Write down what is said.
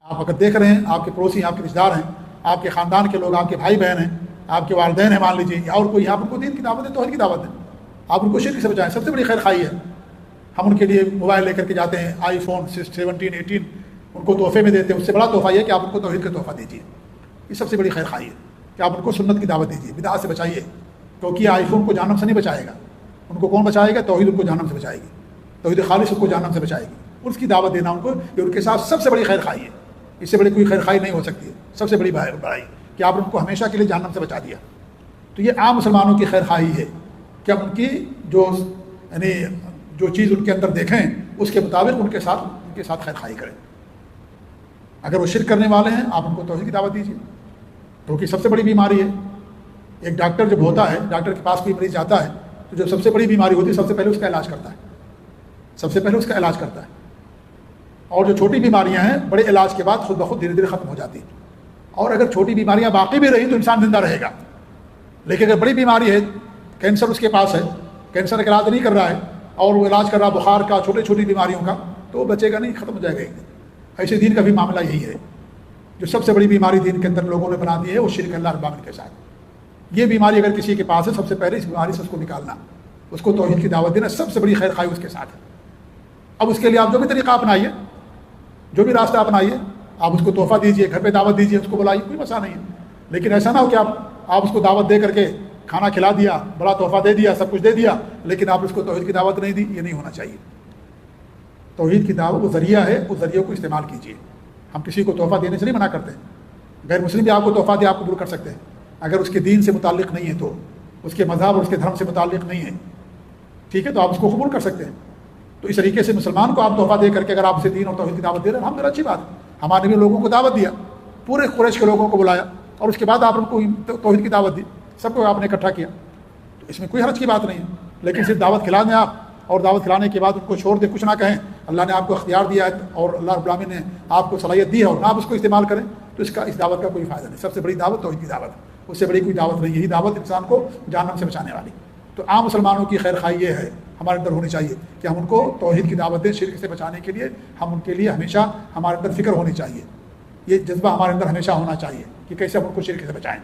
آپ اگر دیکھ رہے ہیں آپ کے پڑوسی، آپ کے رشتہ دار ہیں، آپ کے خاندان کے لوگ، آپ کے بھائی بہن ہیں، آپ کے والدین ہیں مان لیجیے، یا اور کوئی، آپ ان کو دین کی دعوت دیں، توحید کی دعوت دیں، آپ ان کو شرک سے بچائیں، سب سے بڑی خیر خواہی ہے۔ ہم ان کے لیے موبائل لے کر کے جاتے ہیں، آئی فون 17 18 ان کو تحفے میں دیتے ہیں، اس سے بڑا تحفہ یہ ہے کہ آپ ان کو توحید کا تحفہ دیجیے، یہ سب سے بڑی خیر خواہی ہے کہ آپ ان کو سنت کی دعوت دیجیے، بدعت سے بچائیے، کیونکہ آئی فون کو جہنم سے نہیں بچائے گا، ان کو کون بچائے گا؟ توحید ان کو جہنم سے بچائے گی، توحید خالص ان کو جہنم سے بچائے گی، اس کی دعوت دینا ان کو، یہ ان کے ساتھ سب سے بڑی خیر خواہی ہے، اس سے بڑی کوئی خیر خواہی نہیں ہو سکتی ہے، سب سے بڑی بڑائی کہ آپ ان کو ہمیشہ کے لیے جہنم سے بچا دیا۔ تو یہ عام مسلمانوں کی خیر خواہی ہے کہ اب ان کی یعنی جو چیز ان کے اندر دیکھیں اس کے مطابق ان کے ساتھ خیر خواہی کریں۔ اگر وہ شرک کرنے والے ہیں آپ ان کو توحید کی دعوت دیجیے، کیونکہ سب سے بڑی بیماری ہے۔ ایک ڈاکٹر جب ہوتا ہے، ڈاکٹر کے پاس کوئی مریض جاتا ہے تو جب سب سے بڑی بیماری ہوتی ہے سب سے پہلے اس کا علاج کرتا ہے، سب سے پہلے اس کا علاج کرتا ہے، اور جو چھوٹی بیماریاں ہیں بڑے علاج کے بعد خود بخود دھیرے دھیرے ختم ہو جاتی ہیں، اور اگر چھوٹی بیماریاں باقی بھی رہیں تو انسان زندہ رہے گا، لیکن اگر بڑی بیماری ہے، کینسر اس کے پاس ہے، کینسر کا علاج نہیں کر رہا ہے اور وہ علاج کر رہا بخار کا، چھوٹی بیماریوں کا، تو وہ بچے گا نہیں، ختم ہو جائے گا ایک دن۔ ایسے دین کا بھی معاملہ یہی ہے، جو سب سے بڑی بیماری دین کے اندر لوگوں نے بنا دی ہے وہ شرک اللہ رب العالمین کے ساتھ۔ یہ بیماری اگر کسی کے پاس ہے سب سے پہلے اس بیماری سے اس کو نکالنا، اس کو توحید کی دعوت دینا، سب سے بڑی خیر خواہی اس کے ساتھ ہے۔ اب اس کے لیے آپ جو بھی طریقہ اپنائیے، جو بھی راستہ اپنائیے، آپ اس کو تحفہ دیجیے، گھر پہ دعوت دیجیے، اس کو بلائیے، کوئی مسئلہ نہیں ہے، لیکن ایسا نہ ہو کہ آپ اس کو دعوت دے کر کے کھانا کھلا دیا، بڑا تحفہ دے دیا، سب کچھ دے دیا، لیکن آپ اس کو توحید کی دعوت نہیں دی، یہ نہیں ہونا چاہیے۔ توحید کی دعوت وہ ذریعہ ہے، اس ذریعے کو استعمال کیجیے۔ ہم کسی کو تحفہ دینے سے نہیں منع کرتے، غیر مسلم بھی آپ کو تحفہ دے آپ قبول کر سکتے ہیں، اگر اس کے دین سے متعلق نہیں ہے تو، اس کے مذہب اور اس کے دھرم سے متعلق نہیں ہے، ٹھیک ہے، تو آپ اس کو قبول کر سکتے ہیں۔ تو اس طریقے سے مسلمان کو آپ تحفہ دے کر کے اگر آپ اسے دین اور توحید کی دعوت دے رہے ہیں، الحمدللہ اچھی بات ہے۔ ہمارے بھی لوگوں کو دعوت دیا، پورے قریش کے لوگوں کو بلایا، اور اس کے بعد آپ ان کو توحید کی دعوت دی، سب کو آپ نے اکٹھا کیا، تو اس میں کوئی حرج کی بات نہیں ہے۔ لیکن صرف دعوت کھلا دیں آپ، اور دعوت کھلانے کے بعد ان کو چھوڑ دیں، کچھ نہ کہیں، اللہ نے آپ کو اختیار دیا ہے اور اللہ رب العالمین نے آپ کو صلاحیت دی ہے اور نہ آپ اس کو استعمال کریں، تو اس دعوت کا کوئی فائدہ نہیں۔ سب سے بڑی دعوت توحید کی دعوت ہے، اس سے بڑی کوئی دعوت نہیں، یہی دعوت انسان کو جہنم سے بچانے والی۔ تو عام مسلمانوں کی خیر خواہی یہ ہے ہمارے اندر ہونی چاہیے کہ ہم ان کو توحید کی دعوت دیں، شرک سے بچانے کے لیے ہم ان کے لیے ہمیشہ ہمارے اندر فکر ہونی چاہیے، یہ جذبہ ہمارے اندر ہمیشہ ہونا چاہیے کہ کیسے ہم ان کو شرک سے بچائیں۔